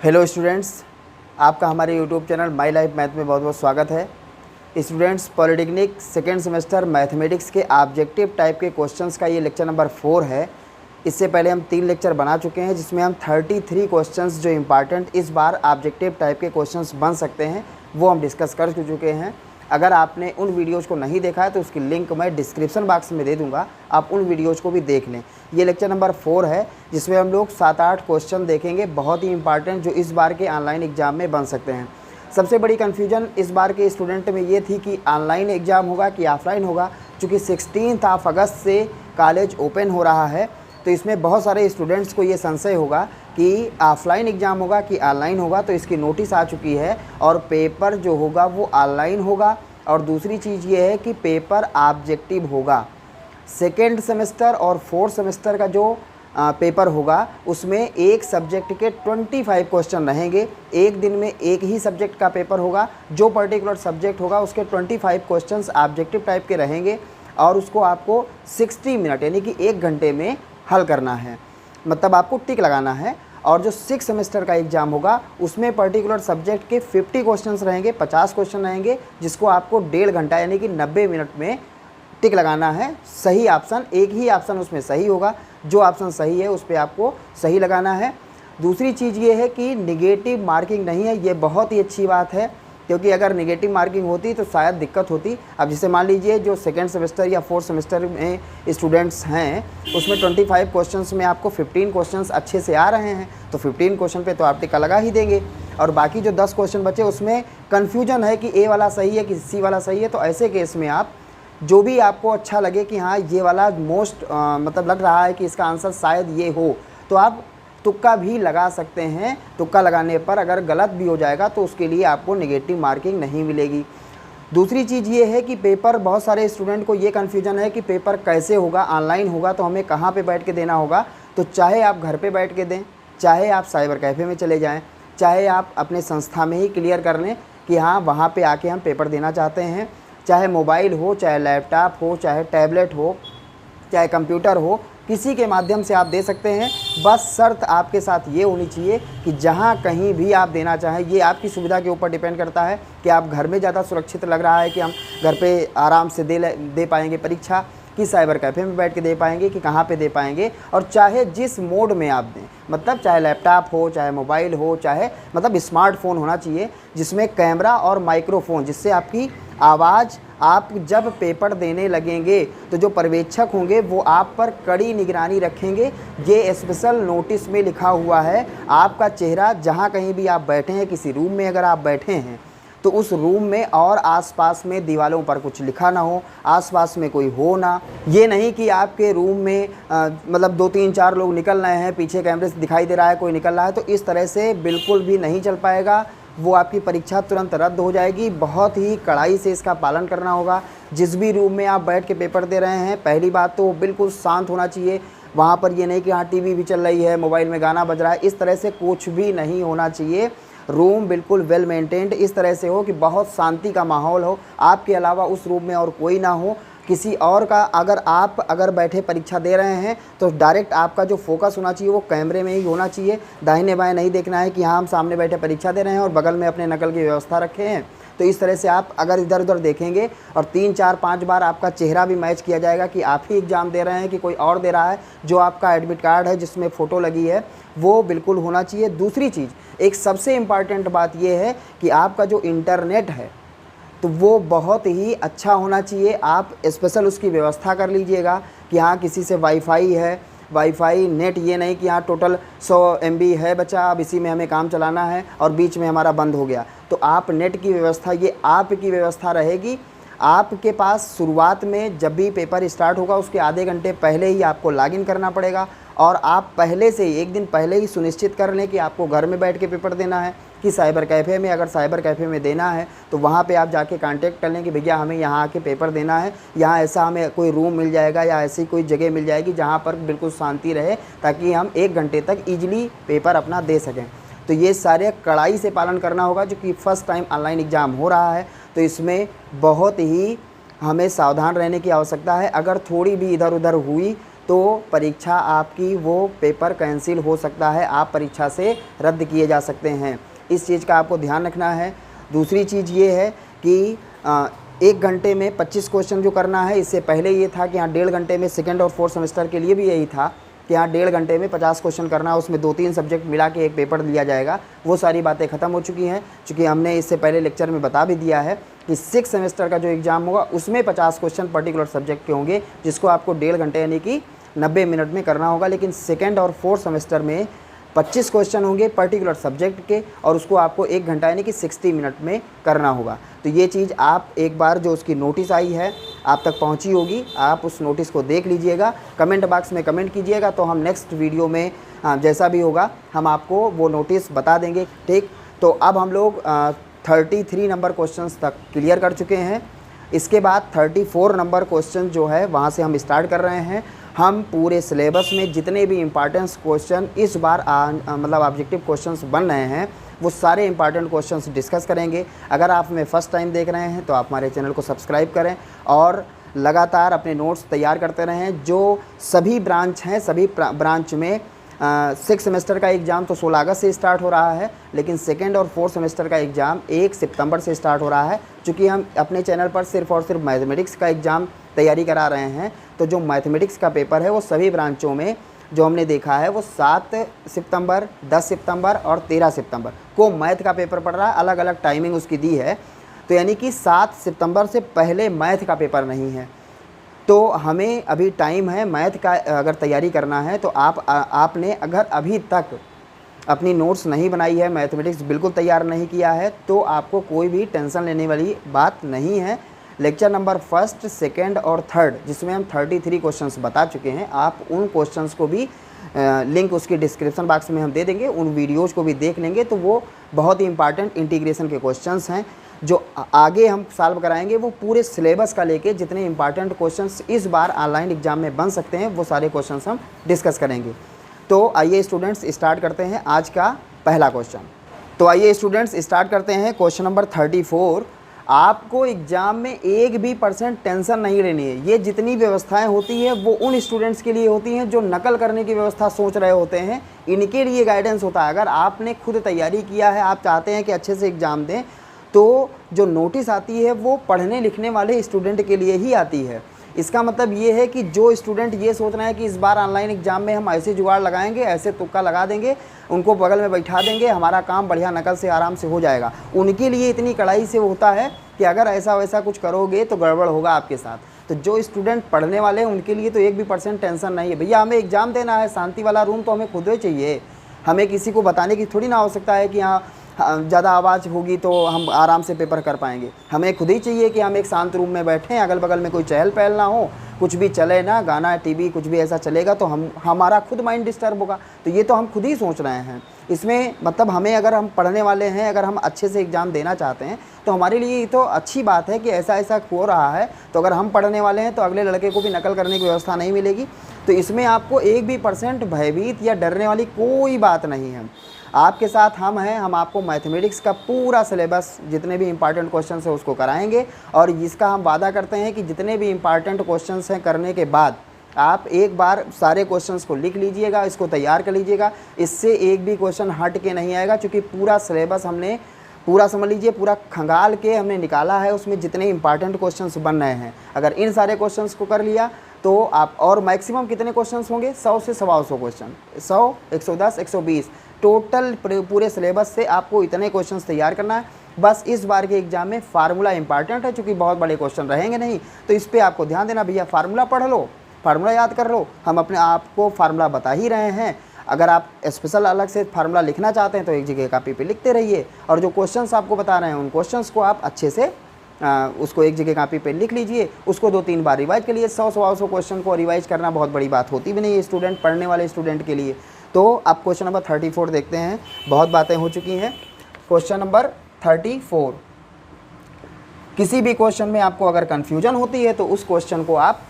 Hello students, आपका हमारे YouTube channel my life math में बहुत बहुत स्वागत है। Students, polytechnic second semester mathematics के ऑब्जेक्टिव टाइप के क्वेश्चंस का ये लेक्चर नंबर 4 है। इससे पहले हम 3 लेक्चर बना चुके हैं जिसमें हम 33 क्वेश्चंस जो इम्पॉर्टेंट इस बार ऑब्जेक्टिव टाइप के क्वेश्चंस बन सकते हैं वो हम डिस्कस कर चुके हैं। अगर आपने उन वीडियोज़ को नहीं देखा है तो उसकी लिंक मैं डिस्क्रिप्शन बॉक्स में दे दूंगा, आप उन वीडियोज़ को भी देख लें। ये लेक्चर नंबर 4 है जिसमें हम लोग 7-8 क्वेश्चन देखेंगे, बहुत ही इंपॉर्टेंट, जो इस बार के ऑनलाइन एग्ज़ाम में बन सकते हैं। सबसे बड़ी कन्फ्यूजन इस बार के स्टूडेंट में ये थी कि ऑनलाइन एग्ज़ाम होगा कि ऑफलाइन होगा। चूँकि 16 अगस्त से कॉलेज ओपन हो रहा है तो इसमें बहुत सारे स्टूडेंट्स को ये संशय होगा कि ऑफलाइन एग्ज़ाम होगा कि ऑनलाइन होगा। तो इसकी नोटिस आ चुकी है और पेपर जो होगा वो ऑनलाइन होगा। और दूसरी चीज़ ये है कि पेपर ऑब्जेक्टिव होगा। सेकेंड सेमेस्टर और फोर्थ सेमेस्टर का जो पेपर होगा उसमें एक सब्जेक्ट के 25 क्वेश्चन रहेंगे। एक दिन में एक ही सब्जेक्ट का पेपर होगा। जो पर्टिकुलर सब्जेक्ट होगा उसके 25 क्वेश्चंस ऑब्जेक्टिव टाइप के रहेंगे और उसको आपको 60 मिनट यानी कि 1 घंटे में हल करना है, मतलब आपको टिक लगाना है। और जो 6 सेमेस्टर का एग्ज़ाम होगा उसमें पर्टिकुलर सब्जेक्ट के 50 क्वेश्चंस रहेंगे, 50 क्वेश्चन रहेंगे, जिसको आपको 1.5 घंटा यानी कि 90 मिनट में टिक लगाना है। सही ऑप्शन, एक ही ऑप्शन उसमें सही होगा, जो ऑप्शन सही है उस पर आपको सही लगाना है। दूसरी चीज़ ये है कि निगेटिव मार्किंग नहीं है, ये बहुत ही अच्छी बात है, क्योंकि अगर निगेटिव मार्किंग होती तो शायद दिक्कत होती। अब जैसे मान लीजिए जो सेकेंड सेमेस्टर या फोर्थ सेमेस्टर में स्टूडेंट्स हैं उसमें 25 क्वेश्चंस में आपको 15 क्वेश्चंस अच्छे से आ रहे हैं तो 15 क्वेश्चन पे तो आप टिक्का लगा ही देंगे। और बाकी जो 10 क्वेश्चन बचे उसमें कन्फ्यूजन है कि ए वाला सही है कि सी वाला सही है। तो ऐसे केस में आप जो भी आपको अच्छा लगे कि हाँ ये वाला मोस्ट मतलब लग रहा है कि इसका आंसर शायद ये हो, तो आप तुक्का भी लगा सकते हैं। तुक्का लगाने पर अगर गलत भी हो जाएगा तो उसके लिए आपको नेगेटिव मार्किंग नहीं मिलेगी। दूसरी चीज़ ये है कि पेपर, बहुत सारे स्टूडेंट को ये कन्फ्यूजन है कि पेपर कैसे होगा, ऑनलाइन होगा तो हमें कहाँ पे बैठ के देना होगा। तो चाहे आप घर पे बैठ के दें, चाहे आप साइबर कैफ़े में चले जाएँ, चाहे आप अपने संस्था में ही क्लियर कर लें कि हाँ वहाँ पर आके हम पेपर देना चाहते हैं, चाहे मोबाइल हो, चाहे लैपटॉप हो, चाहे टैबलेट हो, चाहे कंप्यूटर हो, किसी के माध्यम से आप दे सकते हैं। बस शर्त आपके साथ ये होनी चाहिए कि जहाँ कहीं भी आप देना चाहें, ये आपकी सुविधा के ऊपर डिपेंड करता है कि आप घर में ज़्यादा सुरक्षित लग रहा है कि हम घर पे आराम से दे पाएंगे परीक्षा, कि साइबर कैफ़े में बैठ के दे पाएंगे, कि कहाँ पे दे पाएंगे। और चाहे जिस मोड में आप दें, मतलब चाहे लैपटॉप हो, चाहे मोबाइल हो, चाहे मतलब स्मार्टफ़ोन होना चाहिए जिसमें कैमरा और माइक्रोफोन, जिससे आपकी आवाज़, आप जब पेपर देने लगेंगे तो जो पर्यवेक्षक होंगे वो आप पर कड़ी निगरानी रखेंगे। ये स्पेशल नोटिस में लिखा हुआ है, आपका चेहरा जहाँ कहीं भी आप बैठे हैं, किसी रूम में अगर आप बैठे हैं तो उस रूम में और आसपास में दीवारों पर कुछ लिखा ना हो, आसपास में कोई हो ना। ये नहीं कि आपके रूम में मतलब 2-3-4 लोग निकल रहे हैं, पीछे कैमरे से दिखाई दे रहा है कोई निकल रहा है, तो इस तरह से बिल्कुल भी नहीं चल पाएगा। वो आपकी परीक्षा तुरंत रद्द हो जाएगी। बहुत ही कड़ाई से इसका पालन करना होगा। जिस भी रूम में आप बैठ के पेपर दे रहे हैं, पहली बात तो बिल्कुल शांत होना चाहिए। वहाँ पर ये नहीं कि हाँ टीवी भी चल रही है, मोबाइल में गाना बज रहा है, इस तरह से कुछ भी नहीं होना चाहिए। रूम बिल्कुल वेल मेंटेन्ड इस तरह से हो कि बहुत शांति का माहौल हो, आपके अलावा उस रूम में और कोई ना हो, किसी और का। अगर बैठे परीक्षा दे रहे हैं तो डायरेक्ट आपका जो फोकस होना चाहिए वो कैमरे में ही होना चाहिए। दाहिने बाएं नहीं देखना है कि हाँ हम सामने बैठे परीक्षा दे रहे हैं और बगल में अपने नकल की व्यवस्था रखे हैं। तो इस तरह से आप अगर इधर उधर देखेंगे और 3-4-5 बार आपका चेहरा भी मैच किया जाएगा कि आप ही एग्ज़ाम दे रहे हैं कि कोई और दे रहा है, जो आपका एडमिट कार्ड है जिसमें फ़ोटो लगी है वो बिल्कुल होना चाहिए। दूसरी चीज़, एक सबसे इम्पॉर्टेंट बात ये है कि आपका जो इंटरनेट है तो वो बहुत ही अच्छा होना चाहिए। आप स्पेशल उसकी व्यवस्था कर लीजिएगा कि हाँ किसी से वाईफाई है, वाईफाई नेट, ये नहीं कि हाँ टोटल 100 MB है बचा, अब इसी में हमें काम चलाना है और बीच में हमारा बंद हो गया। तो आप नेट की व्यवस्था, ये आपकी व्यवस्था रहेगी। आपके पास शुरुआत में जब भी पेपर स्टार्ट होगा उसके आधे घंटे पहले ही आपको लॉगिन करना पड़ेगा और आप पहले से ही 1 दिन पहले ही सुनिश्चित कर लें कि आपको घर में बैठ के पेपर देना है कि साइबर कैफ़े में। अगर साइबर कैफ़े में देना है तो वहाँ पे आप जाके कांटेक्ट कर लें कि भैया हमें यहाँ आके पेपर देना है, यहाँ ऐसा हमें कोई रूम मिल जाएगा या ऐसी कोई जगह मिल जाएगी जहाँ पर बिल्कुल शांति रहे, ताकि हम 1 घंटे तक ईजिली पेपर अपना दे सकें। तो ये सारे कड़ाई से पालन करना होगा, जो कि फ़र्स्ट टाइम ऑनलाइन एग्ज़ाम हो रहा है तो इसमें बहुत ही हमें सावधान रहने की आवश्यकता है। अगर थोड़ी भी इधर उधर हुई तो तो परीक्षा आपकी वो पेपर कैंसिल हो सकता है, आप परीक्षा से रद्द किए जा सकते हैं। इस चीज़ का आपको ध्यान रखना है। दूसरी चीज़ ये है कि 1 घंटे में 25 क्वेश्चन जो करना है, इससे पहले ये था कि यहाँ 1.5 घंटे में सेकेंड और फोर्थ सेमेस्टर के लिए भी यही था कि यहाँ 1.5 घंटे में 50 क्वेश्चन करना है, उसमें 2-3 सब्जेक्ट मिला के एक पेपर दिया जाएगा। वो सारी बातें ख़त्म हो चुकी हैं, चूँकि हमने इससे पहले लेक्चर में बता भी दिया है कि 6 सेमेस्टर का जो एग्ज़ाम होगा उसमें 50 क्वेश्चन पर्टिकुलर सब्जेक्ट के होंगे, जिसको आपको 1.5 घंटे यानी कि 90 मिनट में करना होगा। लेकिन सेकेंड और फोर्थ सेमेस्टर में 25 क्वेश्चन होंगे पर्टिकुलर सब्जेक्ट के, और उसको आपको 1 घंटा यानी कि 60 मिनट में करना होगा। तो ये चीज़ आप एक बार जो उसकी नोटिस आई है आप तक पहुंची होगी, आप उस नोटिस को देख लीजिएगा, कमेंट बॉक्स में कमेंट कीजिएगा, तो हम नेक्स्ट वीडियो में जैसा भी होगा हम आपको वो नोटिस बता देंगे। ठीक, तो अब हम लोग 33 नंबर क्वेश्चंस तक क्लियर कर चुके हैं। इसके बाद 34 नंबर क्वेश्चन जो है वहाँ से हम स्टार्ट कर रहे हैं। हम पूरे सिलेबस में जितने भी इम्पॉर्टेंस क्वेश्चन इस बार मतलब ऑब्जेक्टिव क्वेश्चंस बन रहे हैं वो सारे इंपॉर्टेंट क्वेश्चंस डिस्कस करेंगे। अगर आप हमें फर्स्ट टाइम देख रहे हैं तो आप हमारे चैनल को सब्सक्राइब करें और लगातार अपने नोट्स तैयार करते रहें। जो सभी ब्रांच हैं, सभी ब्रांच में 6 सेमेस्टर का एग्ज़ाम तो 16 अगस्त से स्टार्ट हो रहा है, लेकिन सेकेंड और फोर्थ सेमेस्टर का एग्ज़ाम 1 सितंबर से स्टार्ट हो रहा है। चूँकि हम अपने चैनल पर सिर्फ़ और सिर्फ मैथमेटिक्स का एग्ज़ाम तैयारी करा रहे हैं, तो जो मैथमेटिक्स का पेपर है वो सभी ब्रांचों में जो हमने देखा है वो 7 सितंबर, 10 सितंबर और 13 सितंबर को मैथ का पेपर पड़ रहा है। अलग अलग टाइमिंग उसकी दी है, तो यानी कि 7 सितंबर से पहले मैथ का पेपर नहीं है। तो हमें अभी टाइम है, मैथ का अगर तैयारी करना है तो आपने अगर अभी तक अपनी नोट्स नहीं बनाई है, मैथमेटिक्स बिल्कुल तैयार नहीं किया है, तो आपको कोई भी टेंशन लेने वाली बात नहीं है। लेक्चर नंबर 1, 2 और 3 जिसमें हम 33 क्वेश्चंस बता चुके हैं, आप उन क्वेश्चंस को भी लिंक उसकी डिस्क्रिप्शन बॉक्स में हम दे देंगे, उन वीडियोज़ को भी देख लेंगे। तो वो बहुत ही इंपॉर्टेंट इंटीग्रेशन के क्वेश्चंस हैं जो आगे हम सॉल्व कराएंगे। वो पूरे सिलेबस का लेके जितने इंपॉर्टेंट क्वेश्चंस इस बार ऑनलाइन एग्जाम में बन सकते हैं वो सारे क्वेश्चंस हम डिस्कस करेंगे। तो आइए स्टूडेंट्स स्टार्ट करते हैं आज का पहला क्वेश्चन। तो आइए स्टूडेंट्स स्टार्ट करते हैं क्वेश्चन नंबर 34। आपको एग्ज़ाम में 1 भी % टेंशन नहीं लेनी है। ये जितनी व्यवस्थाएं होती हैं वो उन स्टूडेंट्स के लिए होती हैं जो नकल करने की व्यवस्था सोच रहे होते हैं, इनके लिए गाइडेंस होता है। अगर आपने खुद तैयारी किया है, आप चाहते हैं कि अच्छे से एग्ज़ाम दें, तो जो नोटिस आती है वो पढ़ने लिखने वाले स्टूडेंट के लिए ही आती है। इसका मतलब ये है कि जो स्टूडेंट ये सोच रहे हैं कि इस बार ऑनलाइन एग्ज़ाम में हम ऐसे जुगाड़ लगाएंगे, ऐसे तुक्का लगा देंगे, उनको बगल में बैठा देंगे, हमारा काम बढ़िया नकल से आराम से हो जाएगा, उनके लिए इतनी कड़ाई से होता है कि अगर ऐसा वैसा कुछ करोगे तो गड़बड़ होगा आपके साथ। तो जो स्टूडेंट पढ़ने वाले हैं उनके लिए तो 1 भी % टेंशन नहीं है। भैया हमें एग्ज़ाम देना है, शांति वाला रूम तो हमें खुद ही चाहिए। हमें किसी को बताने की थोड़ी ना आवश्यकता है कि हाँ ज़्यादा आवाज़ होगी तो हम आराम से पेपर कर पाएंगे। हमें खुद ही चाहिए कि हम एक शांत रूम में बैठें, अगल बगल में कोई चहल पहल ना हो, कुछ भी चले ना, गाना टीवी कुछ भी ऐसा चलेगा तो हमारा खुद माइंड डिस्टर्ब होगा। तो ये तो हम खुद ही सोच रहे हैं। इसमें मतलब हमें, अगर हम पढ़ने वाले हैं, अगर हम अच्छे से एग्ज़ाम देना चाहते हैं तो हमारे लिए ये तो अच्छी बात है कि ऐसा ऐसा हो रहा है। तो अगर हम पढ़ने वाले हैं तो अगले लड़के को भी नकल करने की व्यवस्था नहीं मिलेगी। तो इसमें आपको 1 भी % भयभीत या डरने वाली कोई बात नहीं है। आपके साथ हम हैं, हम आपको मैथमेटिक्स का पूरा सिलेबस जितने भी इंपॉर्टेंट क्वेश्चंस हैं उसको कराएंगे, और इसका हम वादा करते हैं कि जितने भी इंपॉर्टेंट क्वेश्चंस हैं करने के बाद आप एक बार सारे क्वेश्चंस को लिख लीजिएगा, इसको तैयार कर लीजिएगा। इससे 1 भी क्वेश्चन हट के नहीं आएगा, क्योंकि पूरा सिलेबस हमने पूरा समझ लीजिए पूरा खंगाल के हमने निकाला है, उसमें जितने इंपॉर्टेंट क्वेश्चंस बन रहे हैं। अगर इन सारे क्वेश्चंस को कर लिया तो आप, और मैक्सिमम कितने क्वेश्चंस होंगे, 100 से 125 क्वेश्चन, 100, 110, 120 टोटल पूरे सिलेबस से आपको इतने क्वेश्चंस तैयार करना है। बस इस बार के एग्जाम में फार्मूला इंपॉर्टेंट है, चूँकि बहुत बड़े क्वेश्चन रहेंगे नहीं, तो इस पर आपको ध्यान देना। भैया फार्मूला पढ़ लो, फार्मूला याद कर लो, हम अपने आप को फार्मूला बता ही रहे हैं। अगर आप स्पेशल अलग से फार्मूला लिखना चाहते हैं तो एक जगह कॉपी पे लिखते रहिए, और जो क्वेश्चंस आपको बता रहे हैं उन क्वेश्चंस को आप अच्छे से उसको एक जगह कॉपी पे लिख लीजिए, उसको 2-3 बार रिवाइज कर लीजिए। 100-125 क्वेश्चन को रिवाइज करना बहुत बड़ी बात होती भी नहीं है स्टूडेंट, पढ़ने वाले स्टूडेंट के लिए। तो अब क्वेश्चन नंबर 34 देखते हैं। बहुत बातें हो चुकी हैं। क्वेश्चन नंबर 34, किसी भी क्वेश्चन में आपको अगर कन्फ्यूजन होती है तो उस क्वेश्चन को आप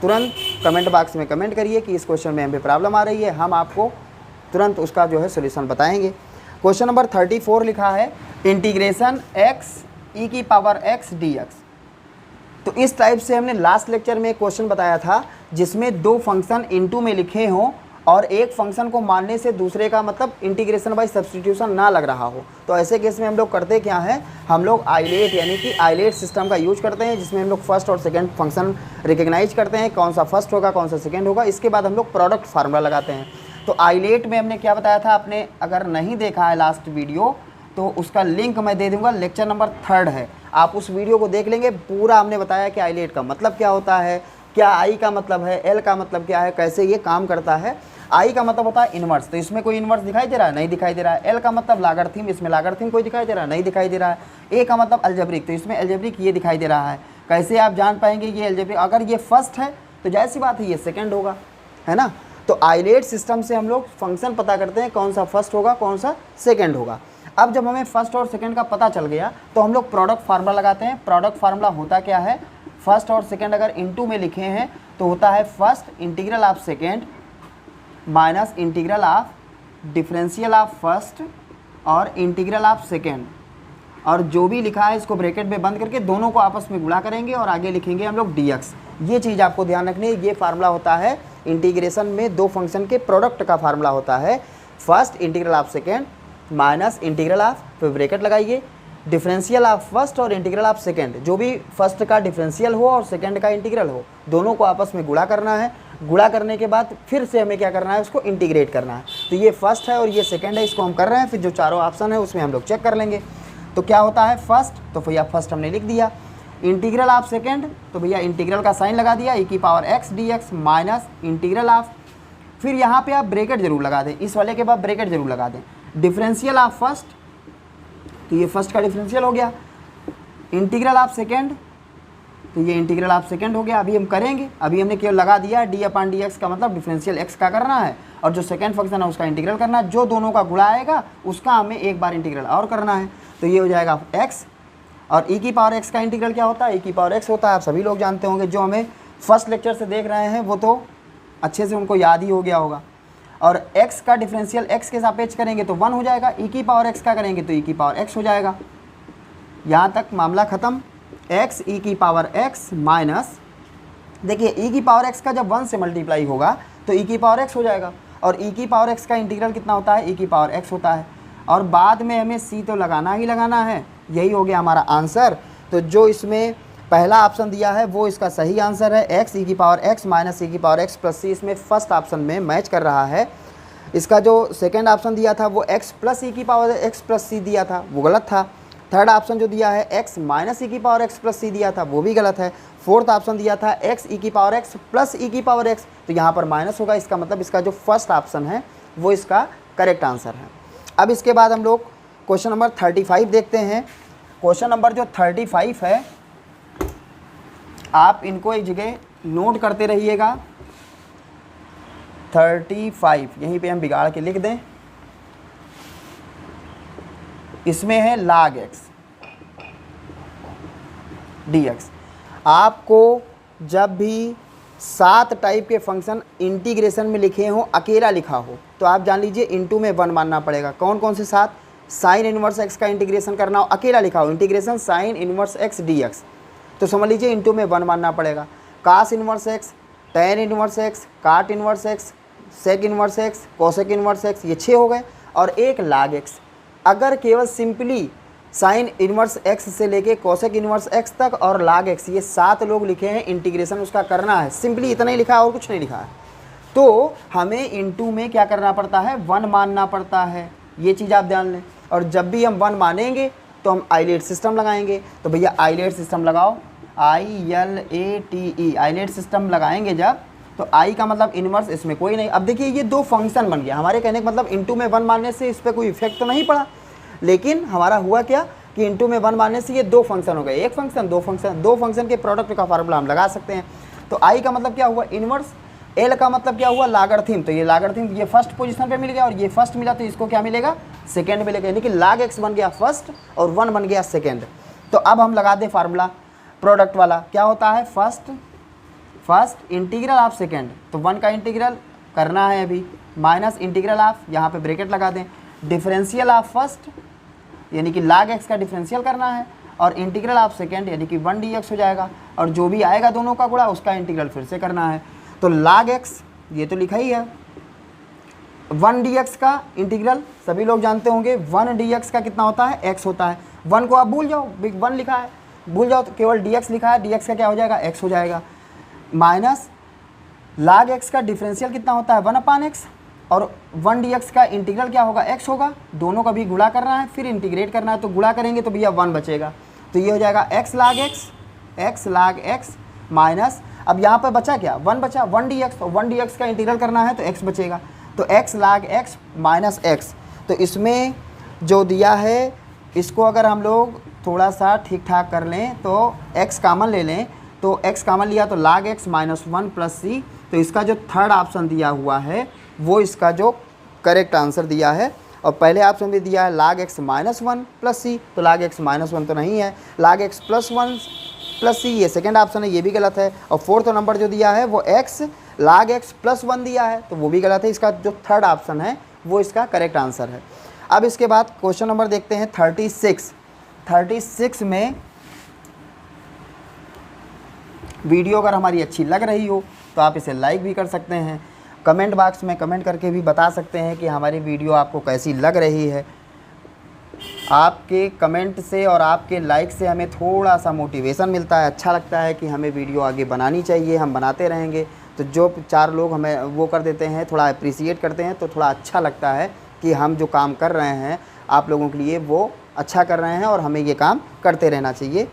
तुरंत कमेंट बॉक्स में कमेंट करिए कि इस क्वेश्चन में हमें प्रॉब्लम आ रही है, हम आपको तुरंत उसका जो है सोल्यूशन बताएंगे। क्वेश्चन नंबर 34 लिखा है इंटीग्रेशन x e की पावर x dx। तो इस टाइप से हमने लास्ट लेक्चर में एक क्वेश्चन बताया था जिसमें दो फंक्शन इनटू में लिखे हों और एक फंक्शन को मानने से दूसरे का मतलब इंटीग्रेशन बाय सब्स्टिट्यूशन ना लग रहा हो। तो ऐसे केस में हम लोग करते क्या है, हम लोग आइलेट यानी कि आइलेट सिस्टम का यूज करते हैं, जिसमें हम लोग फर्स्ट और सेकंड फंक्शन रिकग्नाइज करते हैं, कौन सा फर्स्ट होगा कौन सा सेकंड होगा। इसके बाद हम लोग प्रोडक्ट फार्मूला लगाते हैं। तो आइलेट में हमने क्या बताया था, आपने अगर नहीं देखा है लास्ट वीडियो तो उसका लिंक मैं दे दूंगा, लेक्चर नंबर 3 है, आप उस वीडियो को देख लेंगे। पूरा हमने बताया कि आइलेट का मतलब क्या होता है, क्या आई का मतलब है, एल का मतलब क्या है, कैसे ये काम करता है। आई का मतलब होता है इन्वर्स, तो इसमें कोई इन्वर्स दिखाई दे रहा है, नहीं दिखाई दे रहा है। एल का मतलब लागरथिम, इसमें लागरथिम कोई दिखाई दे रहा है, नहीं दिखाई दे रहा है। ए का मतलब अलजेब्रिक, तो इसमें अलजेब्रिक ये दिखाई दे रहा है। कैसे आप जान पाएंगे ये अलजेब्रिक, अगर ये फर्स्ट है तो जाहिर सी बात है ये सेकंड होगा, है ना। तो आइलेट सिस्टम से हम लोग फंक्शन पता करते हैं कौन सा फर्स्ट होगा कौन सा सेकंड होगा। अब जब हमें फर्स्ट और सेकंड का पता चल गया तो हम लोग प्रोडक्ट फार्मूला लगाते हैं। प्रोडक्ट फार्मूला होता क्या है, फर्स्ट और सेकंड अगर इनटू में लिखे हैं तो होता है first integral of second minus integral of differential of first और इंटीग्रल ऑफ सेकंड, और जो भी लिखा है इसको ब्रैकेट में बंद करके दोनों को आपस में गुणा करेंगे और आगे लिखेंगे हम लोग dx। ये चीज़ आपको ध्यान रखनी है। ये फार्मूला होता है इंटीग्रेशन में दो फंक्शन के प्रोडक्ट का फार्मूला होता है, first integral of second minus integral of, फिर ब्रैकेट लगाइए, डिफरेंशियल ऑफ फर्स्ट और इंटीग्रल ऑफ सेकंड। जो भी फर्स्ट का डिफरेंशियल हो और सेकंड का इंटीग्रल हो, दोनों को आपस में गुणा करना है। गुणा करने के बाद फिर से हमें क्या करना है, उसको इंटीग्रेट करना है। तो ये फर्स्ट है और ये सेकंड है, इसको हम कर रहे हैं। फिर जो चारों ऑप्शन है उसमें हम लोग चेक कर लेंगे। तो क्या होता है फर्स्ट, तो भैया फर्स्ट हमने लिख दिया। इंटीग्रल ऑफ सेकंड, तो भैया इंटीग्रल का साइन लगा दिया, e की power x dx minus integral of, फिर यहाँ पे आप ब्रैकेट जरूर लगा दें, इस वाले के बाद ब्रैकेट जरूर लगा दें, डिफरेंशियल ऑफ फर्स्ट, तो ये फर्स्ट का डिफरेंशियल हो गया, इंटीग्रल ऑफ सेकंड, तो ये इंटीग्रल ऑफ सेकंड हो गया। अभी हम करेंगे, अभी हमने केवल लगा दिया d/dx का मतलब डिफरेंशियल x का करना है और जो सेकंड फंक्शन है उसका इंटीग्रल करना है। जो दोनों का गुणा आएगा उसका हमें एक बार इंटीग्रल और करना है, तो ये हो जाएगा x। और e की पावर x का इंटीग्रल क्या होता है, e की पावर x होता है, आप सभी लोग जानते होंगे। जो हमें फर्स्ट लेक्चर से देख रहे हैं वो तो अच्छे से उनको याद ही हो गया होगा। और x का डिफरेंशियल x के सापेक्ष करेंगे तो 1 हो जाएगा, e की पावर x का करेंगे तो e की पावर x हो जाएगा। यहाँ तक मामला ख़त्म। x e की पावर x माइनस, देखिए e की पावर x का जब 1 से मल्टीप्लाई होगा तो e की पावर x हो जाएगा, और e की पावर x का इंटीग्रल कितना होता है, e की पावर x होता है। और बाद में हमें c तो लगाना ही लगाना है, यही हो गया हमारा आंसर। तो जो इसमें पहला ऑप्शन दिया है वो इसका सही आंसर है, x e की पावर x माइनस e की पावर x प्लस c, इसमें फर्स्ट ऑप्शन में मैच कर रहा है। इसका जो सेकंड ऑप्शन दिया था वो x प्लस e की पावर x प्लस c दिया था, वो गलत था। थर्ड ऑप्शन जो दिया है x माइनस e की पावर x प्लस c दिया था, वो भी गलत है। फोर्थ ऑप्शन दिया था x e की पावर x प्लस e की पावर x, तो यहाँ पर माइनस होगा, इसका मतलब इसका जो फर्स्ट ऑप्शन है वो इसका करेक्ट आंसर है। अब इसके बाद हम लोग क्वेश्चन नंबर 35 देखते हैं। क्वेश्चन नंबर जो 35 है, आप इनको एक जगह नोट करते रहिएगा। 35 यहीं पे हम बिगाड़ के लिख दें। इसमें है log x dx। आपको जब भी 7 टाइप के फंक्शन इंटीग्रेशन में लिखे हों, अकेला लिखा हो, तो आप जान लीजिए इनटू में 1 मानना पड़ेगा। कौन कौन से 7, साइन इनवर्स x का इंटीग्रेशन करना हो, अकेला लिखा हो, integration sine inverse x dx, तो समझ लीजिए इनटू में 1 मानना पड़ेगा। Cos inverse x, tan inverse x, cot inverse x, sec inverse x, cosec inverse x, ये 6 हो गए, और एक log x। अगर केवल सिंपली साइन इनवर्स x से लेके कोसेक इनवर्स x तक और log x, ये 7 लोग लिखे हैं, इंटीग्रेशन उसका करना है, सिंपली इतना ही लिखा है और कुछ नहीं लिखा है, तो हमें इनटू में क्या करना पड़ता है, 1 मानना पड़ता है। ये चीज़ आप ध्यान लें। और जब भी हम 1 मानेंगे तो हम आइलेट सिस्टम लगाएंगे। तो भैया आइलेट सिस्टम लगाओ, ILATE, आइलेट सिस्टम लगाएंगे जब, तो आई का मतलब इनवर्स, इसमें कोई नहीं। अब देखिए ये 2 फंक्शन बन गया। हमारे कहने का मतलब इनटू में 1 मानने से इस पर कोई इफेक्ट तो नहीं पड़ा, लेकिन हमारा हुआ क्या कि इनटू में 1 मानने से ये 2 फंक्शन हो गए, एक फंक्शन, 2 फंक्शन, 2 फंक्शन के प्रोडक्ट का फार्मूला हम लगा सकते हैं। तो आई का मतलब क्या हुआ, इनवर्स, एल का मतलब क्या हुआ, लागरथिम, तो ये लागरथिम ये फर्स्ट पोजीशन पे मिल गया और ये फर्स्ट मिला, तो इसको क्या मिलेगा, सेकंड मिलेगा, यानी कि log x बन गया फर्स्ट और 1 बन गया सेकंड। तो अब हम लगा दें फार्मूला प्रोडक्ट वाला। क्या होता है, फर्स्ट इंटीग्रल ऑफ सेकंड, तो 1 का इंटीग्रल करना है अभी, माइनस इंटीग्रल ऑफ, यहाँ पे ब्रैकेट लगा दें, डिफरेंशियल ऑफ फर्स्ट, यानी कि log x का डिफरेंशियल करना है, और इंटीग्रल ऑफ सेकेंड यानी कि 1 dx हो जाएगा, और जो भी आएगा दोनों का गुणा उसका इंटीग्रल फिर से करना है। तो log x ये तो लिखा ही है, 1 dx का इंटीग्रल सभी लोग जानते होंगे, 1 dx का कितना होता है, x होता है। 1 को आप भूल जाओ, बिग 1 लिखा है, भूल जाओ, तो केवल dx लिखा है, dx का क्या हो जाएगा, x हो जाएगा। माइनस log x का डिफरेंशियल कितना होता है, 1/x, और 1 dx का इंटीग्रल क्या होगा, x होगा। दोनों का भी गुणा करना है, फिर इंटीग्रेट करना है, तो गुणा करेंगे तो भैया 1 बचेगा। तो ये हो जाएगा x log x माइनस, अब यहाँ पर बचा क्या, 1 बचा, 1 dx, तो 1 dx का इंटीग्रल करना है तो x बचेगा, तो x log x minus x। तो इसमें जो दिया है इसको अगर हम लोग थोड़ा सा ठीक ठाक कर लें तो x कामन ले लें, तो x कामन लिया तो log x minus 1 plus c। तो इसका जो थर्ड ऑप्शन दिया हुआ है वो इसका जो करेक्ट आंसर दिया है। और पहले ऑप्शन भी दिया है log x माइनस 1 प्लस सी, तो log x माइनस 1 तो नहीं है, log x प्लस 1 प्लस सी ये सेकेंड ऑप्शन है, ये भी गलत है। और फोर्थ नंबर जो दिया है वो x log x प्लस 1 दिया है, तो वो भी गलत है। इसका जो थर्ड ऑप्शन है वो इसका करेक्ट आंसर है। अब इसके बाद क्वेश्चन नंबर देखते हैं 36 में वीडियो अगर हमारी अच्छी लग रही हो तो आप इसे लाइक भी कर सकते हैं, कमेंट बॉक्स में कमेंट करके भी बता सकते हैं कि हमारी वीडियो आपको कैसी लग रही है। आपके कमेंट से और आपके लाइक से हमें थोड़ा सा मोटिवेशन मिलता है, अच्छा लगता है कि हमें वीडियो आगे बनानी चाहिए, हम बनाते रहेंगे। तो जो 4 लोग हमें वो कर देते हैं, थोड़ा अप्रिसिएट करते हैं, तो थोड़ा अच्छा लगता है कि हम जो काम कर रहे हैं आप लोगों के लिए वो अच्छा कर रहे हैं, और हमें ये काम करते रहना चाहिए।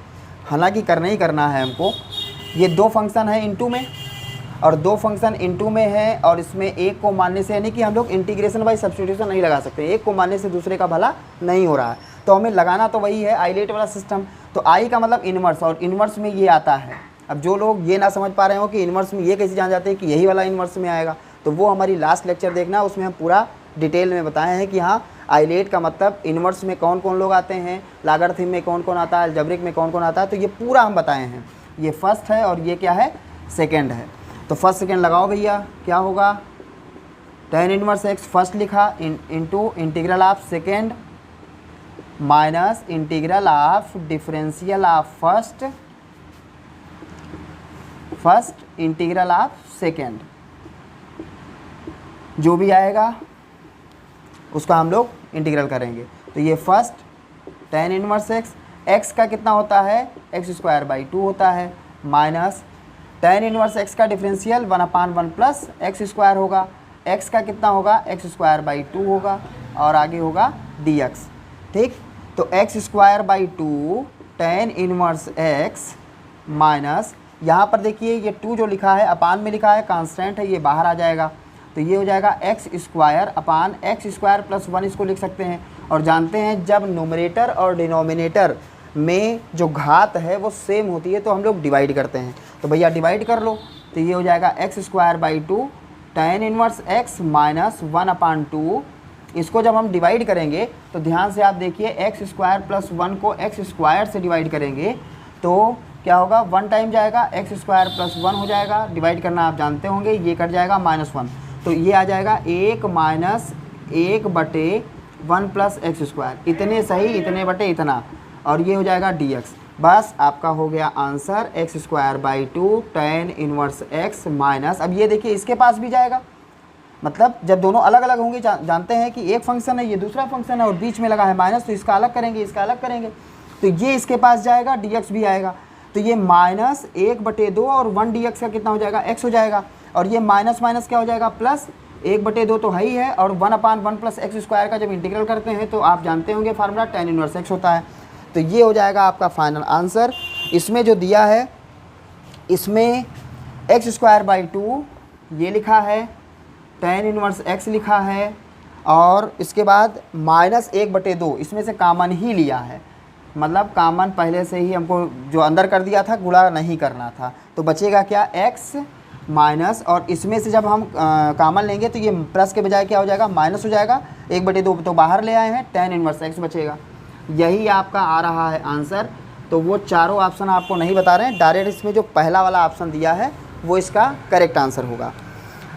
हालांकि करना ही करना है हमको। ये 2 फंक्शन है इनटू में, और 2 फंक्शन इनटू में है, और इसमें एक को मानने से, यानी कि हम लोग इंटीग्रेशन बाय सब्स्टिट्यूशन नहीं लगा सकते, एक को मानने से दूसरे का भला नहीं हो रहा है, तो हमें लगाना तो वही है आइलेट वाला सिस्टम। तो आई का मतलब इन्वर्स, और इन्वर्स में ये आता है। अब जो लोग ये ना समझ पा रहे हो कि इन्वर्स में ये कैसे जान जाते हैं कि यही वाला इन्वर्स में आएगा, तो वो हमारी लास्ट लेक्चर देखना, उसमें हम पूरा डिटेल में बताए हैं कि हाँ आइलेट का मतलब इन्वर्स में कौन कौन लोग आते हैं, लॉगरिथम में कौन कौन आता है, अलजेब्रिक में कौन कौन आता है, तो ये पूरा हम बताए हैं। ये फर्स्ट है और ये क्या है, सेकेंड है। तो फर्स्ट सेकेंड लगाओ भैया, क्या होगा, tan इनवर्स x फर्स्ट लिखा into integral of second minus integral of differential of first integral of second, जो भी आएगा उसका हम लोग इंटीग्रल करेंगे। तो ये फर्स्ट tan इनवर्स x का कितना होता है, x²/2 होता है, माइनस tan इनवर्स x का डिफरेंशियल 1/1 प्लस x² होगा, x का कितना होगा, x²/2 होगा, और आगे होगा dx। ठीक, तो x²/2 tan inverse x minus, यहाँ पर देखिए ये 2 जो लिखा है अपान में लिखा है, कांस्टेंट है, ये बाहर आ जाएगा, तो ये हो जाएगा x² प्लस 1 इसको लिख सकते हैं। और जानते हैं जब नोमिनेटर और डिनोमिनेटर में जो घात है वो सेम होती है तो हम लोग डिवाइड करते हैं, तो भैया डिवाइड कर लो। तो ये हो जाएगा x²/2 tan inverse x minus 1/2। इसको जब हम डिवाइड करेंगे तो ध्यान से आप देखिए, x² प्लस 1 को x² से डिवाइड करेंगे तो क्या होगा, 1 टाइम जाएगा, x² प्लस 1 हो जाएगा, डिवाइड करना आप जानते होंगे, ये कट जाएगा -1, तो ये आ जाएगा 1 माइनस 1/1 प्लस x², इतने सही, इतने बटे इतना, और ये हो जाएगा dx। बस आपका हो गया answer x²/2 tan inverse x minus. अब ये देखिए इसके पास भी जाएगा, मतलब जब दोनों अलग अलग होंगे, जानते हैं कि एक फंक्शन है, ये दूसरा फंक्शन है, और बीच में लगा है माइनस, तो इसका अलग करेंगे, इसका अलग करेंगे, तो ये इसके पास जाएगा, dx भी आएगा, तो ये -1/2 और 1 dx का कितना हो जाएगा, x हो जाएगा, और ये माइनस माइनस क्या हो जाएगा, प्लस 1/2 तो है ही है, और 1/1 प्लस x² का जब इंटीग्रल करते हैं तो आप जानते होंगे फार्मूला tan इनवर्स x होता है। तो ये हो जाएगा आपका फाइनल आंसर। इसमें जो दिया है इसमें x²/2 ये लिखा है, tan इनवर्स x लिखा है, और इसके बाद -1/2 इसमें से कामन ही लिया है, मतलब कामन पहले से ही हमको जो अंदर कर दिया था, गुणा नहीं करना था, तो बचेगा क्या, x माइनस, और इसमें से जब हम कामन लेंगे तो ये प्लस के बजाय क्या हो जाएगा, माइनस हो जाएगा, 1/2 तो बाहर ले आए हैं, tan इनवर्स x बचेगा। यही आपका आ रहा है आंसर। तो वो चारों ऑप्शन आपको नहीं बता रहे हैं, डायरेक्ट इसमें जो पहला वाला ऑप्शन दिया है वो इसका करेक्ट आंसर होगा।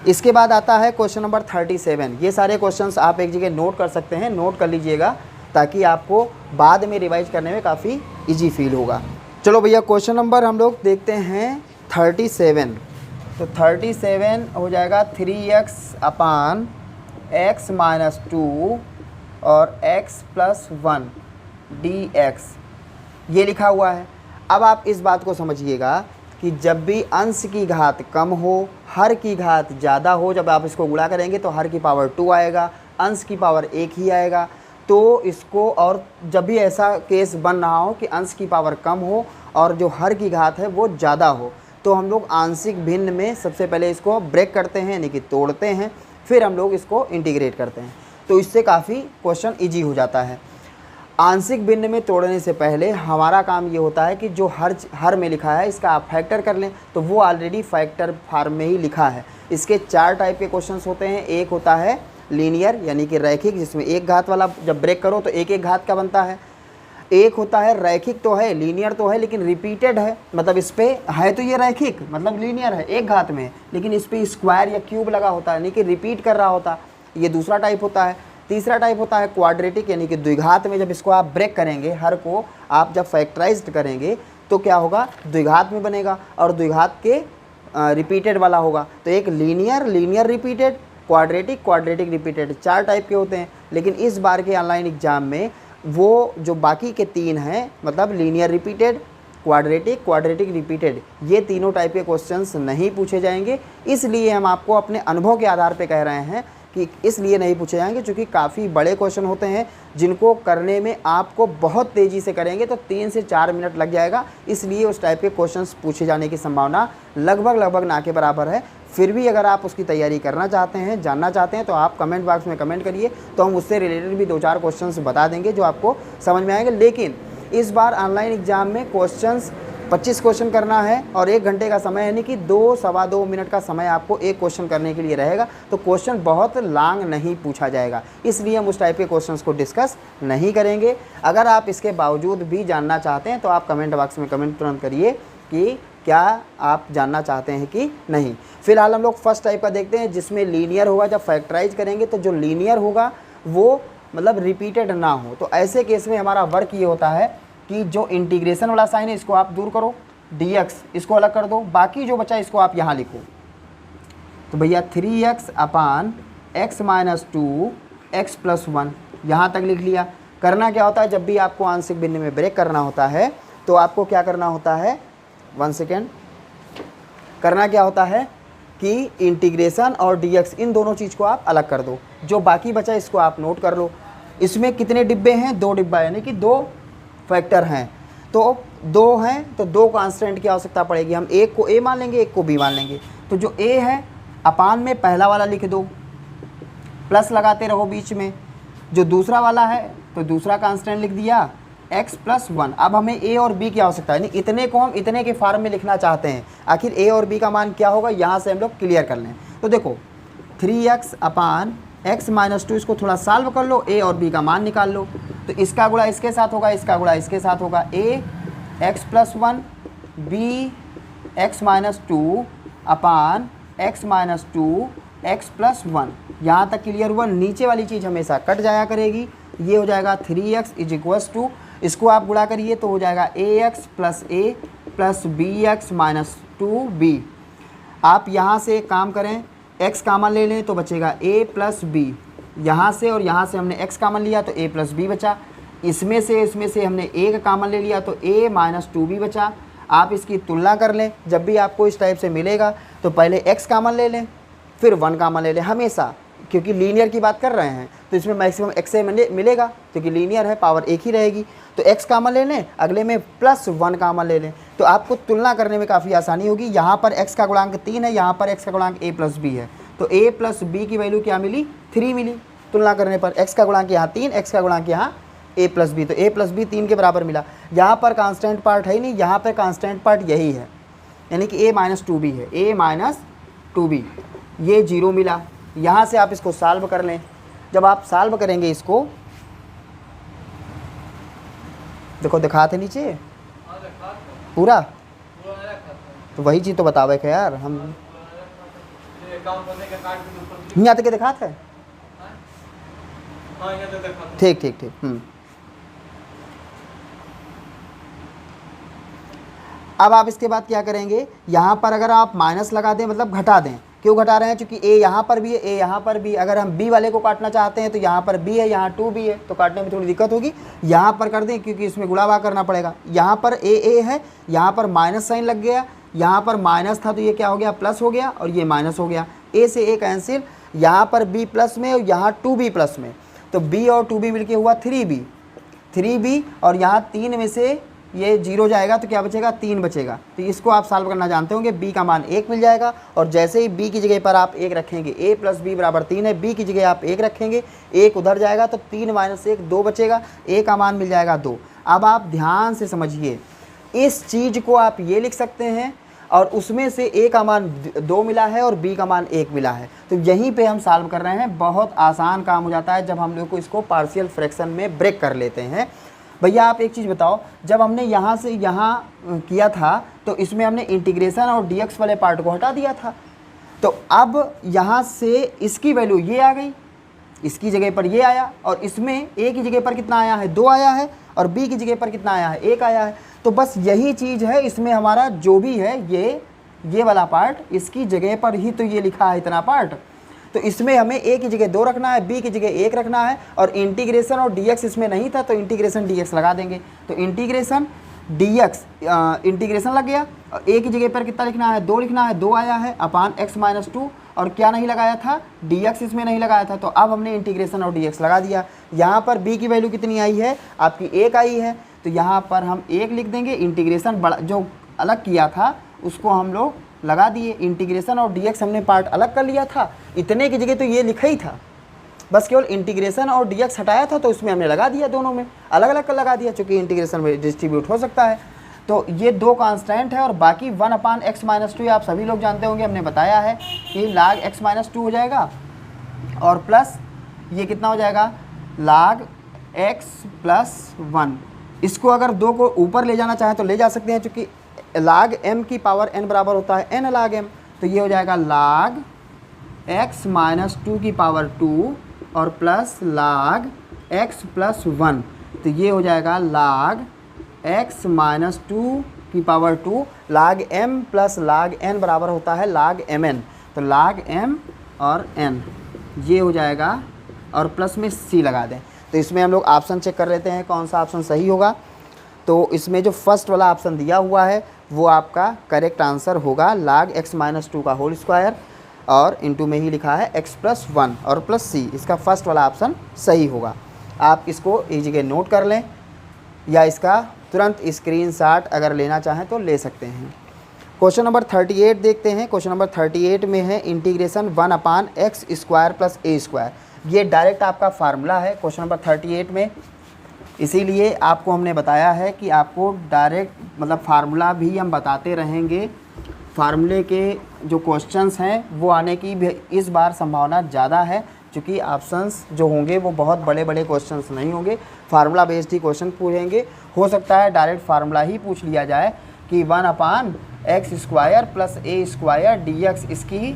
इसके बाद आता है क्वेश्चन नंबर 37। ये सारे क्वेश्चंस आप एक जगह नोट कर सकते हैं, नोट कर लीजिएगा ताकि आपको बाद में रिवाइज करने में काफ़ी इजी फील होगा। चलो भैया क्वेश्चन नंबर हम लोग देखते हैं 37। तो 37 हो जाएगा 3x अपान x माइनस 2 और x प्लस 1 dx, ये लिखा हुआ है। अब आप इस बात को समझिएगा कि जब भी अंश की घात कम हो, हर की घात ज़्यादा हो, जब आप इसको गुणा करेंगे तो हर की पावर 2 आएगा, अंश की पावर 1 ही आएगा। तो इसको, और जब भी ऐसा केस बन रहा हो कि अंश की पावर कम हो और जो हर की घात है वो ज़्यादा हो, तो हम लोग आंशिक भिन्न में सबसे पहले इसको ब्रेक करते हैं, यानी कि तोड़ते हैं, फिर हम लोग इसको इंटीग्रेट करते हैं। तो इससे काफ़ी क्वेश्चन ईजी हो जाता है। आंशिक भिन्न में तोड़ने से पहले हमारा काम ये होता है कि जो हर में लिखा है इसका आप फैक्टर कर लें, तो वो ऑलरेडी फैक्टर फार्म में ही लिखा है। इसके 4 टाइप के क्वेश्चंस होते हैं। एक होता है लीनियर यानी कि रैखिक, जिसमें एक घात वाला जब ब्रेक करो तो एक एक घात का बनता है। एक होता है रैखिक, तो है लीनियर तो है लेकिन रिपीटेड है, मतलब इस पे है तो ये रैखिक मतलब लीनियर है, एक घात में, लेकिन इस पे स्क्वायर या क्यूब लगा होता है, यानी कि रिपीट कर रहा होता, ये दूसरा टाइप होता है। तीसरा टाइप होता है क्वाड्रेटिक, यानी कि द्विघात में जब इसको आप ब्रेक करेंगे, हर को आप जब फैक्टराइज्ड करेंगे तो क्या होगा, द्विघात में बनेगा और द्विघात के रिपीटेड वाला होगा। तो एक linear repeated, quadratic repeated, 4 type के होते हैं। लेकिन इस बार के ऑनलाइन एग्जाम में वो जो बाकी के 3 हैं, मतलब लीनियर रिपीटेड, क्वाड्रेटिक रिपीटेड, ये तीनों टाइप के क्वेश्चंस नहीं पूछे जाएंगे। इसलिए हम आपको अपने अनुभव के आधार पे कह रहे हैं कि इसलिए नहीं पूछे जाएंगे क्योंकि काफ़ी बड़े क्वेश्चन होते हैं जिनको करने में आपको बहुत तेज़ी से करेंगे तो 3 से 4 मिनट लग जाएगा। इसलिए उस टाइप के क्वेश्चंस पूछे जाने की संभावना लगभग ना के बराबर है। फिर भी अगर आप उसकी तैयारी करना चाहते हैं, जानना चाहते हैं, तो आप कमेंट बॉक्स में कमेंट करिए, तो हम उससे रिलेटेड भी 2-4 क्वेश्चंस बता देंगे जो आपको समझ में आएंगे। लेकिन इस बार ऑनलाइन एग्जाम में क्वेश्चंस 25 क्वेश्चन करना है और 1 घंटे का समय, यानी कि 2-2.25 मिनट का समय आपको एक क्वेश्चन करने के लिए रहेगा। तो क्वेश्चन बहुत लॉन्ग नहीं पूछा जाएगा, इसलिए हम उस टाइप के क्वेश्चंस को डिस्कस नहीं करेंगे। अगर आप इसके बावजूद भी जानना चाहते हैं तो आप कमेंट बॉक्स में कमेंट तुरंत करिए कि क्या आप जानना चाहते हैं कि नहीं। फिलहाल हम लोग फर्स्ट टाइप का देखते हैं जिसमें लीनियर होगा। जब फैक्टराइज करेंगे तो जो लीनियर होगा वो मतलब रिपीटेड ना हो, तो ऐसे केस में हमारा वर्क ये होता है कि जो इंटीग्रेशन वाला साइन है इसको आप दूर करो, dx इसको अलग कर दो, बाकी जो बचा इसको आप यहाँ लिखो। तो भैया 3x अपान x माइनस 2 x प्लस 1 यहाँ तक लिख लिया। करना क्या होता है, जब भी आपको आंशिक भिन्न में ब्रेक करना होता है तो आपको क्या करना होता है, 1 सेकेंड, करना क्या होता है कि इंटीग्रेशन और dx इन दोनों चीज़ को आप अलग कर दो। जो बाकी बचा इसको आप नोट कर लो। इसमें कितने डिब्बे हैं, 2 डिब्बा, यानी कि 2 फैक्टर हैं। तो 2 हैं तो 2 कांस्टेंट की आवश्यकता पड़ेगी। हम एक को a मान लेंगे, एक को b मान लेंगे। तो जो a है अपान में पहला वाला लिख दो, प्लस लगाते रहो बीच में। जो दूसरा वाला है तो दूसरा कांस्टेंट लिख दिया x प्लस 1। अब हमें a और b की आवश्यकता है, यानी इतने को हम इतने के फॉर्म में लिखना चाहते हैं। आखिर a और b का मान क्या होगा, यहाँ से हम लोग क्लियर कर लें। तो देखो 3x अपान x माइनस 2, इसको थोड़ा सॉल्व कर लो, a और b का मान निकाल लो। तो इसका गुणा इसके साथ होगा, इसका गुणा इसके साथ होगा। a x plus 1 b x minus 2 upon x minus 2 x plus 1। यहाँ तक क्लियर हुआ। नीचे वाली चीज़ हमेशा कट जाया करेगी। ये हो जाएगा 3x इज इक्वल्स टू, इसको आप गुणा करिए तो हो जाएगा ax plus a plus bx minus 2b। आप यहाँ से काम करें, x कामन ले लें तो बचेगा a प्लस b। यहाँ से और यहाँ से हमने x कामन लिया तो a प्लस b बचा। इसमें से हमने a का कामन ले लिया तो a माइनस 2b बचा। आप इसकी तुलना कर लें, जब भी आपको इस टाइप से मिलेगा तो पहले x कामन ले लें फिर 1 कामन ले लें हमेशा, क्योंकि लीनियर की बात कर रहे हैं तो इसमें मैक्सिमम x से मिलेगा, क्योंकि लीनियर है, पावर एक ही रहेगी। तो x कामन ले लें, अगले में प्लस 1 कामन ले लें, तो आपको तुलना करने में काफ़ी आसानी होगी। यहाँ पर x का गुणांक 3 है, यहाँ पर x का गुणांक a प्लस b है, तो a प्लस b की वैल्यू क्या मिली, 3 मिली। तुलना करने पर x का गुणांक यहाँ 3, x का गुणांक यहाँ a प्लस b, तो a प्लस b 3 के बराबर मिला। यहाँ पर कांस्टेंट पार्ट है ही नहीं, यहाँ पर कांस्टेंट पार्ट यही है, यानी कि a माइनस 2b है, a माइनस 2b, ये 0 मिला। यहाँ से आप इसको सॉल्व कर लें। जब आप सॉल्व करेंगे इसको, देखो दिखाते नीचे पूरा, तो वही चीज़ तो बतावे के यार, हम यहाँ तक दिखाते हैं। ठीक। अब आप इसके बाद क्या करेंगे, यहाँ पर अगर आप माइनस लगा दें मतलब घटा दें, क्यों घटा रहे हैं, क्योंकि ए यहाँ पर भी है, ए यहाँ पर भी। अगर हम बी वाले को काटना चाहते हैं तो यहाँ पर बी है, यहाँ 2b है, तो काटने में थोड़ी दिक्कत होगी। यहाँ पर कर दें क्योंकि इसमें गुणा भाग करना पड़ेगा। यहाँ पर ए है, यहाँ पर माइनस साइन लग गया, यहाँ पर माइनस था तो ये क्या हो गया, प्लस हो गया, और ये माइनस हो गया। ए से ए कैंसिल, यहाँ पर बी प्लस में और यहाँ 2b प्लस में, तो b और 2b मिलके हुआ 3b, और यहाँ 3 में से ये 0 जाएगा तो क्या बचेगा, 3 बचेगा। तो इसको आप सॉल्व करना जानते होंगे। b का मान 1 मिल जाएगा, और जैसे ही b की जगह पर आप 1 रखेंगे, a प्लस b बराबर 3 है, b की जगह आप 1 रखेंगे, 1 उधर जाएगा तो 3 माइनस 1 2 बचेगा, a का मान मिल जाएगा 2। अब आप ध्यान से समझिए, इस चीज़ को आप ये लिख सकते हैं, और उसमें से a का मान 2 मिला है और b का मान 1 मिला है, तो यहीं पे हम सॉल्व कर रहे हैं। बहुत आसान काम हो जाता है जब हम लोग को इसको पार्शियल फ्रैक्शन में ब्रेक कर लेते हैं। भैया आप एक चीज़ बताओ, जब हमने यहाँ से यहाँ किया था तो इसमें हमने इंटीग्रेशन और dx वाले पार्ट को हटा दिया था, तो अब यहाँ से इसकी वैल्यू ये आ गई, इसकी जगह पर ये आया, और इसमें a की जगह पर कितना आया है, 2 आया है, और b की जगह पर कितना आया है, 1 आया है। तो बस यही चीज़ है, इसमें हमारा जो भी है ये वाला पार्ट, इसकी जगह पर ही तो ये लिखा है इतना पार्ट, तो इसमें हमें a की जगह 2 रखना है, b की जगह 1 रखना है, और इंटीग्रेशन और dx इसमें नहीं था तो इंटीग्रेशन dx लगा देंगे। तो इंटीग्रेशन dx इंटीग्रेशन लग गया, और a की जगह पर कितना लिखना है, 2 लिखना है, 2 आया है अपान x माइनस 2, और क्या नहीं लगाया था, dx इसमें नहीं लगाया था, तो अब हमने इंटीग्रेशन और dx लगा दिया। यहाँ पर b की वैल्यू कितनी आई है, आपकी 1 आई है, तो यहाँ पर हम 1 लिख देंगे। इंटीग्रेशन बड़ा जो अलग किया था उसको हम लोग लगा दिए, इंटीग्रेशन और dx हमने पार्ट अलग कर लिया था, इतने की जगह तो ये लिखा ही था, बस केवल इंटीग्रेशन और dx हटाया था तो उसमें हमने लगा दिया, दोनों में अलग अलग कर लगा दिया, चूँकि इंटीग्रेशन में डिस्ट्रीब्यूट हो सकता है। तो ये 2 कांस्टेंट है, और बाकी 1 अपान x माइनस 2 आप सभी लोग जानते होंगे, हमने बताया है कि लाग x माइनस 2 हो जाएगा, और प्लस ये कितना हो जाएगा, लाग x प्लस 1। इसको अगर 2 को ऊपर ले जाना चाहें तो ले जा सकते हैं, चूँकि लाग m की पावर n बराबर होता है n लाग m, तो ये हो जाएगा लाग x माइनस 2 की पावर 2 और प्लस लाग x प्लस 1, तो ये हो जाएगा लाग x माइनस 2 की पावर 2, लाग m प्लस लाग n बराबर होता है लाग mn, तो लाग m और n ये हो जाएगा, और प्लस में c लगा दें। तो इसमें हम लोग ऑप्शन चेक कर लेते हैं कौन सा ऑप्शन सही होगा। तो इसमें जो फर्स्ट वाला ऑप्शन दिया हुआ है वो आपका करेक्ट आंसर होगा, लाग x माइनस 2 का होल स्क्वायर, और इनटू में ही लिखा है x प्लस 1 और प्लस c, इसका फर्स्ट वाला ऑप्शन सही होगा। आप इसको एक जगह नोट कर लें, या इसका तुरंत स्क्रीनशॉट अगर लेना चाहें तो ले सकते हैं। क्वेश्चन नंबर 38 देखते हैं। क्वेश्चन नंबर 38 में है इंटीग्रेशन 1 अपान एक्स स्क्वायर प्लस ए स्क्वायर, ये डायरेक्ट आपका फार्मूला है क्वेश्चन नंबर 38 में, इसीलिए आपको हमने बताया है कि आपको डायरेक्ट मतलब फार्मूला भी हम बताते रहेंगे। फार्मूले के जो क्वेश्चंस हैं वो आने की भी इस बार संभावना ज़्यादा है, क्योंकि ऑप्शंस जो होंगे वो बहुत बड़े बड़े क्वेश्चंस नहीं होंगे, फार्मूला बेस्ड ही क्वेश्चन पूछेंगे। हो सकता है डायरेक्ट फार्मूला ही पूछ लिया जाए कि 1 अपान एक्स स्क्वायर प्लस ए स्क्वायर dx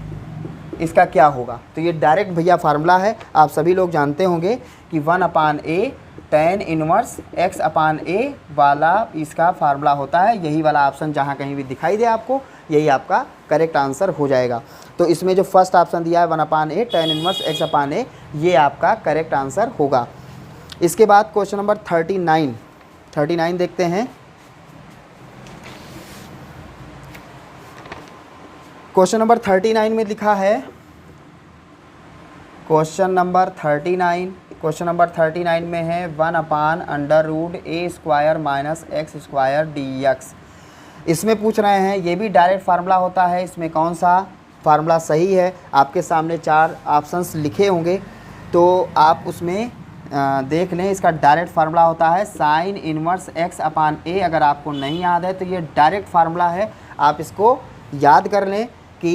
इसका क्या होगा, तो ये डायरेक्ट भैया फार्मूला है, आप सभी लोग जानते होंगे कि 1 अपान ए tan इनवर्स x अपान ए वाला इसका फार्मूला होता है। यही वाला ऑप्शन जहाँ कहीं भी दिखाई दे आपको, यही आपका करेक्ट आंसर हो जाएगा। तो इसमें जो फर्स्ट ऑप्शन दिया है 1 अपान ए tan इनवर्स x अपान ए, ये आपका करेक्ट आंसर होगा। इसके बाद क्वेश्चन नंबर 39 देखते हैं। क्वेश्चन नंबर 39 में लिखा है, क्वेश्चन नंबर 39 में है 1 upon under root a square minus x square dx। इसमें पूछ रहे हैं, ये भी डायरेक्ट फार्मूला होता है, इसमें कौन सा फार्मूला सही है, आपके सामने 4 ऑप्शंस लिखे होंगे, तो आप उसमें देख लें। इसका डायरेक्ट फार्मूला होता है साइन इनवर्स x अपान ए। अगर आपको नहीं याद है तो ये डायरेक्ट फार्मूला है, आप इसको याद कर लें कि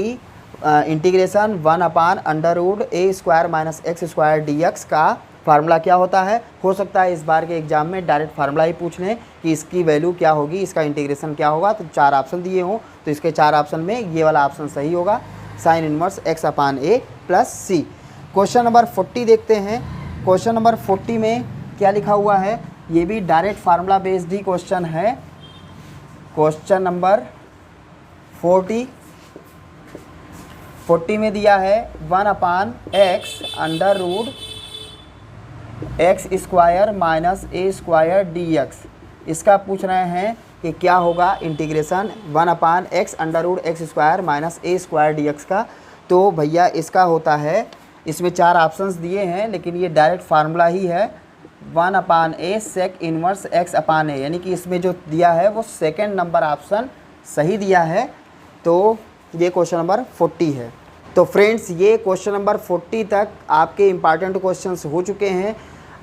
integration 1 upon under root a square minus x square dx का फार्मूला क्या होता है। हो सकता है इस बार के एग्जाम में डायरेक्ट फार्मूला ही पूछ लें कि इसकी वैल्यू क्या होगी, इसका इंटीग्रेशन क्या होगा, तो 4 ऑप्शन दिए हों, तो इसके 4 ऑप्शन में ये वाला ऑप्शन सही होगा, साइन इनवर्स x अपान ए प्लस सी। क्वेश्चन नंबर 40 देखते हैं। क्वेश्चन नंबर 40 में क्या लिखा हुआ है, ये भी डायरेक्ट फार्मूला बेस्ड ही क्वेश्चन है। क्वेश्चन नंबर 40 में दिया है 1/x under root x square minus a square dx। इसका पूछ रहे हैं कि क्या होगा integration 1/x under root x square minus a square dx का। तो भैया इसका होता है, इसमें 4 ऑप्शंस दिए हैं लेकिन ये डायरेक्ट फार्मूला ही है 1/a sec inverse x upon a, यानी कि इसमें जो दिया है वो सेकंड नंबर ऑप्शन सही दिया है। तो ये क्वेश्चन नंबर 40 है। तो फ्रेंड्स ये क्वेश्चन नंबर 40 तक आपके इम्पॉर्टेंट क्वेश्चंस हो चुके हैं।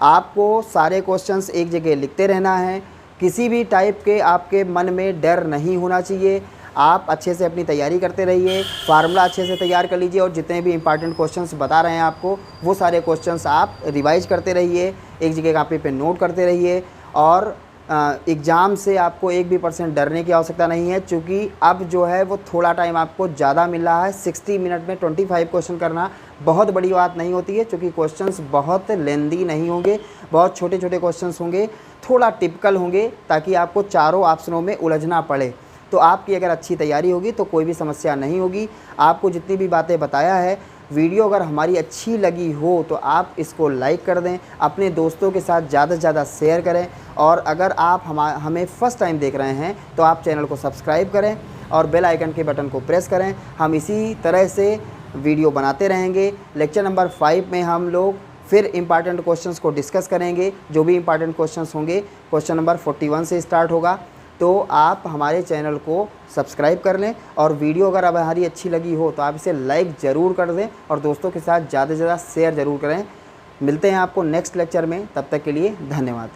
आपको सारे क्वेश्चंस एक जगह लिखते रहना है। किसी भी टाइप के आपके मन में डर नहीं होना चाहिए। आप अच्छे से अपनी तैयारी करते रहिए, फार्मूला अच्छे से तैयार कर लीजिए और जितने भी इंपॉर्टेंट क्वेश्चंस बता रहे हैं आपको वो सारे क्वेश्चंस आप रिवाइज करते रहिए, एक जगह कॉपी पे नोट करते रहिए। और एग्ज़ाम से आपको 1 भी % डरने की आवश्यकता नहीं है, क्योंकि अब जो है वो थोड़ा टाइम आपको ज़्यादा मिल रहा है। 60 मिनट में 25 क्वेश्चन करना बहुत बड़ी बात नहीं होती है, क्योंकि क्वेश्चंस बहुत लेंदी नहीं होंगे, बहुत छोटे छोटे क्वेश्चंस होंगे, थोड़ा टिपिकल होंगे, ताकि आपको चारों ऑप्शनों में उलझना पड़े। तो आपकी अगर अच्छी तैयारी होगी तो कोई भी समस्या नहीं होगी। आपको जितनी भी बातें बताया है, वीडियो अगर हमारी अच्छी लगी हो तो आप इसको लाइक कर दें, अपने दोस्तों के साथ ज़्यादा से ज़्यादा शेयर करें। और अगर आप हमें फ़र्स्ट टाइम देख रहे हैं तो आप चैनल को सब्सक्राइब करें और बेल आइकन के बटन को प्रेस करें। हम इसी तरह से वीडियो बनाते रहेंगे। लेक्चर नंबर 5 में हम लोग फिर इंपॉर्टेंट क्वेश्चंस को डिस्कस करेंगे। जो भी इंपॉर्टेंट क्वेश्चंस होंगे क्वेश्चन नंबर 41 से स्टार्ट होगा। तो आप हमारे चैनल को सब्सक्राइब कर लें और वीडियो अगर हमारी अच्छी लगी हो तो आप इसे लाइक ज़रूर कर दें और दोस्तों के साथ ज़्यादा से ज़्यादा शेयर ज़रूर करें। मिलते हैं आपको नेक्स्ट लेक्चर में, तब तक के लिए धन्यवाद।